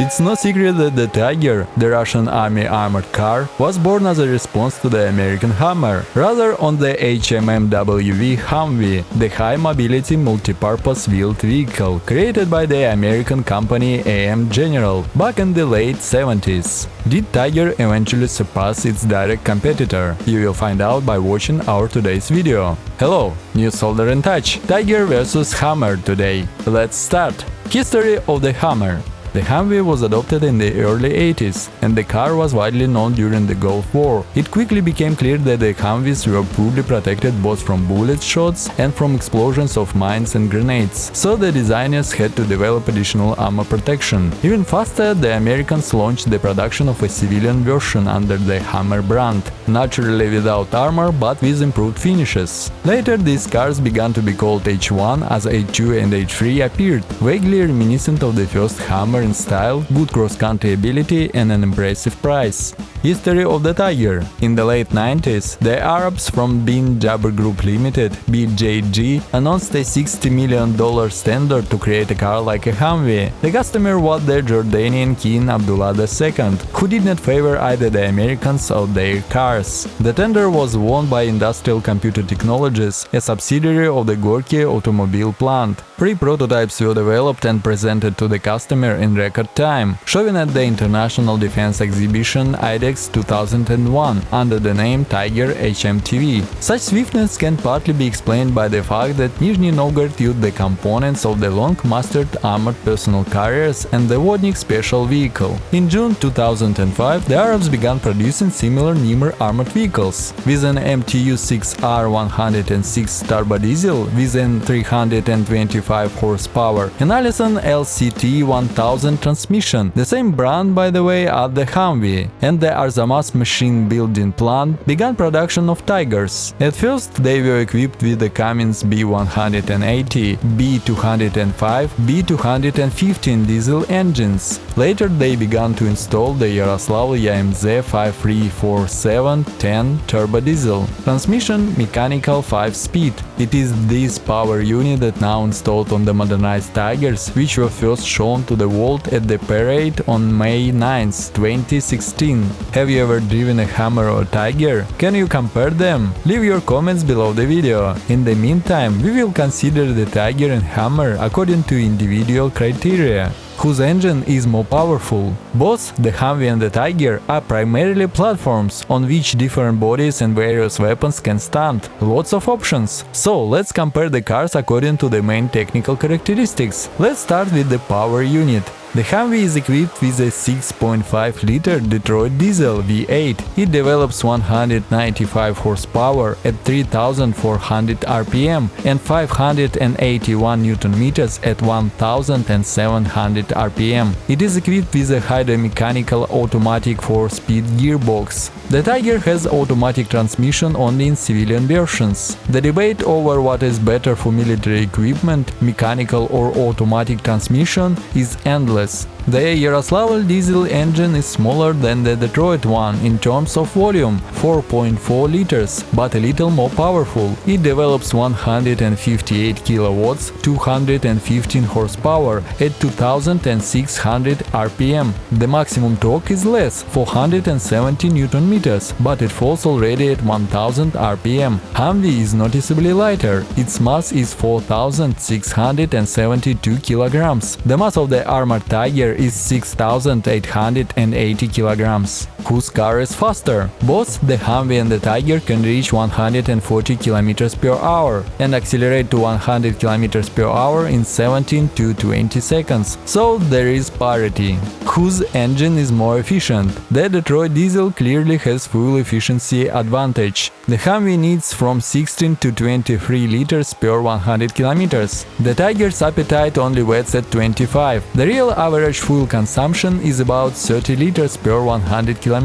It's no secret that the Tiger, the Russian army armored car, was born as a response to the American Hammer, rather on the HMMWV Humvee, the high-mobility multipurpose wheeled vehicle created by the American company AM General back in the late 70s. Did Tiger eventually surpass its direct competitor? You will find out by watching our today's video. Hello, Newsoldier in touch, Tiger vs Hammer today. Let's start. History of the Hammer. The Humvee was adopted in the early 80s, and the car was widely known during the Gulf War. It quickly became clear that the Humvees were poorly protected both from bullet shots and from explosions of mines and grenades, so the designers had to develop additional armor protection. Even faster, the Americans launched the production of a civilian version under the Hammer brand, naturally without armor but with improved finishes. Later, these cars began to be called H1 as H2 and H3 appeared, vaguely reminiscent of the first Hammer in style, good cross-country ability and an impressive price. History of the Tiger. In the late 90s, the Arabs from Bin Jabr Group Limited (BJG) announced a $60 million tender to create a car like a Humvee. The customer was the Jordanian King Abdullah II, who did not favor either the Americans or their cars. The tender was won by Industrial Computer Technologies, a subsidiary of the Gorky automobile plant. 3 prototypes were developed and presented to the customer in record time, showing at the International Defense Exhibition IDEX 2001 under the name Tiger HMTV. Such swiftness can partly be explained by the fact that Nizhny Novgorod used the components of the long-mastered armored personal carriers and the Vodnik special vehicle. In June 2005, the Arabs began producing similar Nimr armored vehicles, with an MTU-6R106 turbo diesel with an 325 horsepower, an Allison LCT 1000 transmission, the same brand by the way as the Humvee, and the Arzamas machine building plant began production of Tigers. At first they were equipped with the Cummins B180, B205, B215 diesel engines. Later they began to install the Yaroslavl YMZ 534710 turbo diesel transmission, mechanical 5-speed. It is this power unit that now installed on the modernized Tigers, which were first shown to the world at the parade on May 9, 2016. Have you ever driven a Hammer or Tiger? Can you compare them? Leave your comments below the video. In the meantime, we will consider the Tiger and Hammer according to individual criteria. Whose engine is more powerful? Both the Humvee and the Tiger are primarily platforms on which different bodies and various weapons can stand. Lots of options. So let's compare the cars according to the main technical characteristics. Let's start with the power unit. The Humvee is equipped with a 6.5-liter Detroit diesel V8. It develops 195 horsepower at 3,400 rpm and 581 Nm at 1,700 rpm. It is equipped with a hydromechanical automatic 4-speed gearbox. The Tiger has automatic transmission only in civilian versions. The debate over what is better for military equipment, mechanical or automatic transmission, is endless. The Yaroslavl diesel engine is smaller than the Detroit one in terms of volume, 4.4 liters, but a little more powerful. It develops 158 kilowatts, 215 horsepower at 2,600 rpm. The maximum torque is less, 470 Nm, but it falls already at 1,000 rpm. Humvee is noticeably lighter. Its mass is 4,672 kilograms. The mass of the armored Tiger is 6,880 kilograms. Whose car is faster? Both the Humvee and the Tiger can reach 140 km per hour and accelerate to 100 km per hour in 17 to 20 seconds, so there is parity. Whose engine is more efficient? The Detroit diesel clearly has fuel efficiency advantage. The Humvee needs from 16 to 23 liters per 100 km. The Tiger's appetite only waits at 25. The real average fuel consumption is about 30 liters per 100 km.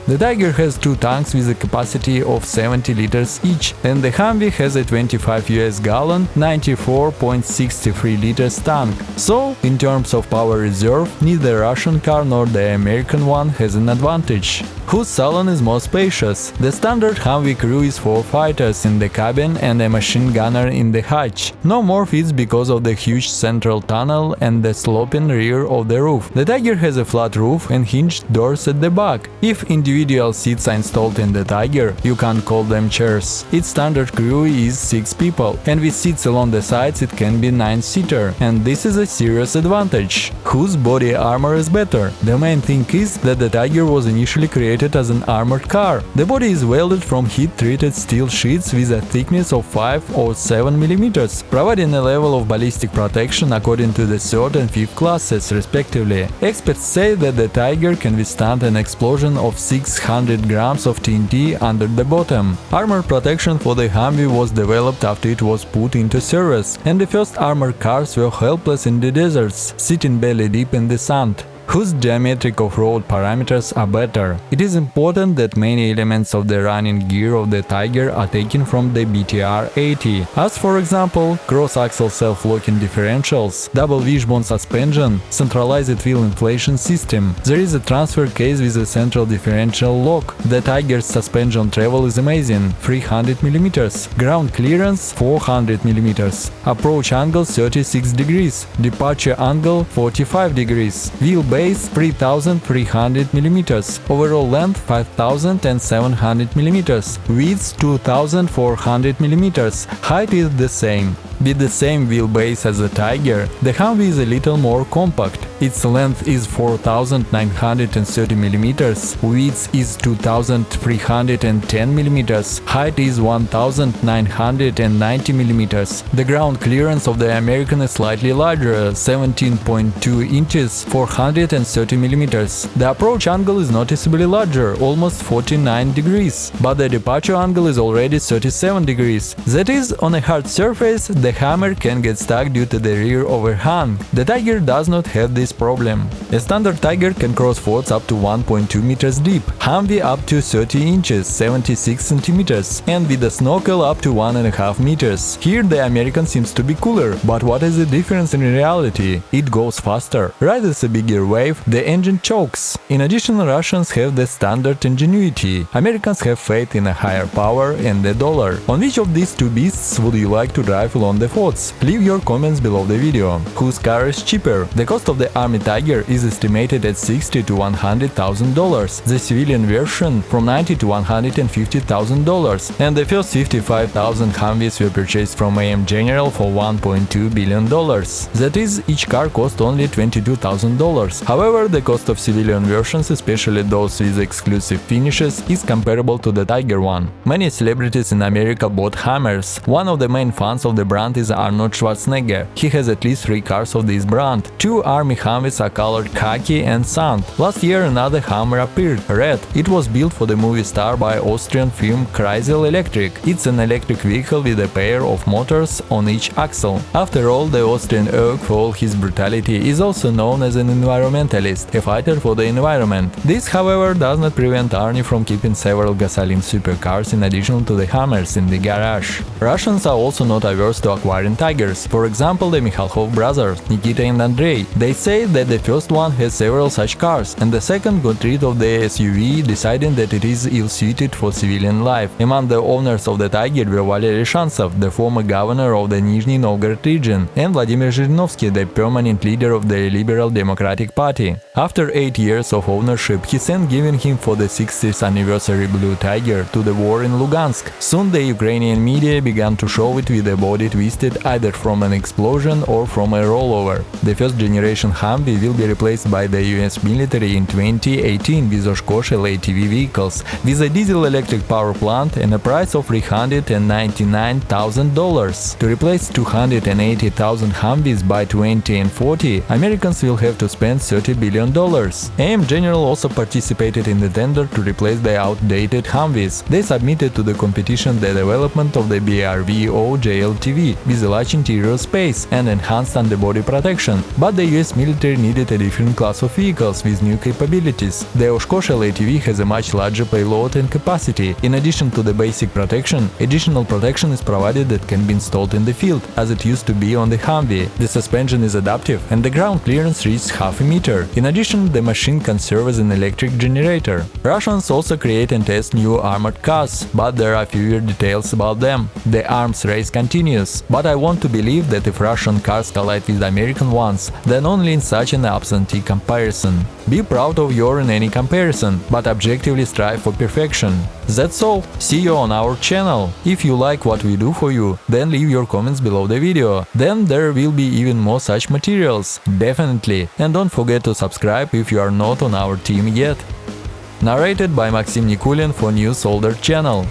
The Tiger has 2 tanks with a capacity of 70 liters each, and the Humvee has a 25 US gallon, 94.63 liters tank. So, in terms of power reserve, neither Russian car nor the American one has an advantage. Whose salon is more spacious? The standard Humvee crew is 4 fighters in the cabin and a machine gunner in the hatch. No more seats because of the huge central tunnel and the sloping rear of the roof. The Tiger has a flat roof and hinged doors at the back. If individual seats are installed in the Tiger, you can't call them chairs. Its standard crew is 6 people, and with seats along the sides it can be 9-seater, and this is a serious advantage. Whose body armor is better? The main thing is that the Tiger was initially created as an armored car. The body is welded from heat-treated steel sheets with a thickness of 5 or 7 mm, providing a level of ballistic protection according to the 3rd and 5th classes, respectively. Experts say that the Tiger can withstand an explosion of 600 grams of TNT under the bottom. Armor protection for the Humvee was developed after it was put into service, and the first armored cars were helpless in the deserts, sitting belly deep in the sand. Whose geometric off-road parameters are better? It is important that many elements of the running gear of the Tiger are taken from the BTR-80, as for example, cross-axle self-locking differentials, double wishbone suspension, centralized wheel inflation system. There is a transfer case with a central differential lock. The Tiger's suspension travel is amazing, 300 mm, ground clearance 400 mm, approach angle 36 degrees, departure angle 45 degrees, wheel base 3,300 mm, overall length 5,700 mm, width 2,400 mm, height is the same. With the same wheelbase as the Tiger, the Humvee is a little more compact. Its length is 4,930 mm, width is 2,310 mm, height is 1,990 mm. The ground clearance of the American is slightly larger, 17.2 inches, 430 mm. The approach angle is noticeably larger, almost 49 degrees, but the departure angle is already 37 degrees. That is, on a hard surface, the hammer can get stuck due to the rear overhang. The Tiger does not have this problem. A standard Tiger can cross fords up to 1.2 meters deep, Humvee up to 30 inches, 76 centimeters, and with a snorkel up to 1.5 meters. Here the American seems to be cooler, but what is the difference in reality? It goes faster. Rides a bigger wave, the engine chokes. In addition, Russians have the standard ingenuity. Americans have faith in a higher power and the dollar. On which of these two beasts would you like to drive along the fords? Leave your comments below the video. Whose car is cheaper? The cost of the Army Tiger is estimated at $60,000 to $100,000, the civilian version from $90,000 to $150,000, and the first 55,000 Humvees were purchased from AM General for $1.2 billion. That is, each car cost only $22,000. However, the cost of civilian versions, especially those with exclusive finishes, is comparable to the Tiger one. Many celebrities in America bought Hammers. One of the main fans of the brand is Arnold Schwarzenegger. He has at least 3 cars of this brand. 2 Army Humvees are colored khaki and sand. Last year another Hummer appeared, red. It was built for the movie star by Austrian firm Kreisel Electric. It's an electric vehicle with a pair of motors on each axle. After all, the Austrian Erg, for all his brutality, is also known as an environmentalist, a fighter for the environment. This, however, does not prevent Arnie from keeping several gasoline supercars in addition to the Hammers in the garage. Russians are also not averse to acquiring Tigers. For example, the Mikhalkov brothers, Nikita and Andrei. They say that the first one has several such cars, and the second got rid of the SUV, deciding that it is ill-suited for civilian life. Among the owners of the Tiger were Valery Shantsov, the former governor of the Nizhny Novgorod region, and Vladimir Zhirinovsky, the permanent leader of the Liberal Democratic Party. After 8 years of ownership, he sent giving him for the 60th anniversary Blue Tiger to the war in Lugansk. Soon the Ukrainian media began to show it with the body twisted either from an explosion or from a rollover. The first generation Humvee will be replaced by the US military in 2018 with Oshkosh LATV vehicles, with a diesel-electric power plant and a price of $399,000. To replace 280,000 Humvees by 2040, Americans will have to spend $30 billion. AM General also participated in the tender to replace the outdated Humvees. They submitted to the competition the development of the BRVO JLTV, SUV with a large interior space and enhanced underbody protection, but the US military needed a different class of vehicles with new capabilities. The Oshkosh LATV has a much larger payload and capacity. In addition to the basic protection, additional protection is provided that can be installed in the field, as it used to be on the Humvee. The suspension is adaptive and the ground clearance reaches half a meter. In addition, the machine can serve as an electric generator. Russians also create and test new armored cars, but there are fewer details about them. The arms race continues, but I want to believe that if Russian cars collide with American ones, then only in such an absentee comparison. Be proud of your in any comparison, but objectively strive for perfection. That's all. See you on our channel. If you like what we do for you, then leave your comments below the video. Then there will be even more such materials. Definitely. And don't forget to subscribe if you are not on our team yet. Narrated by Maxim Nikulin for Newsoldier channel.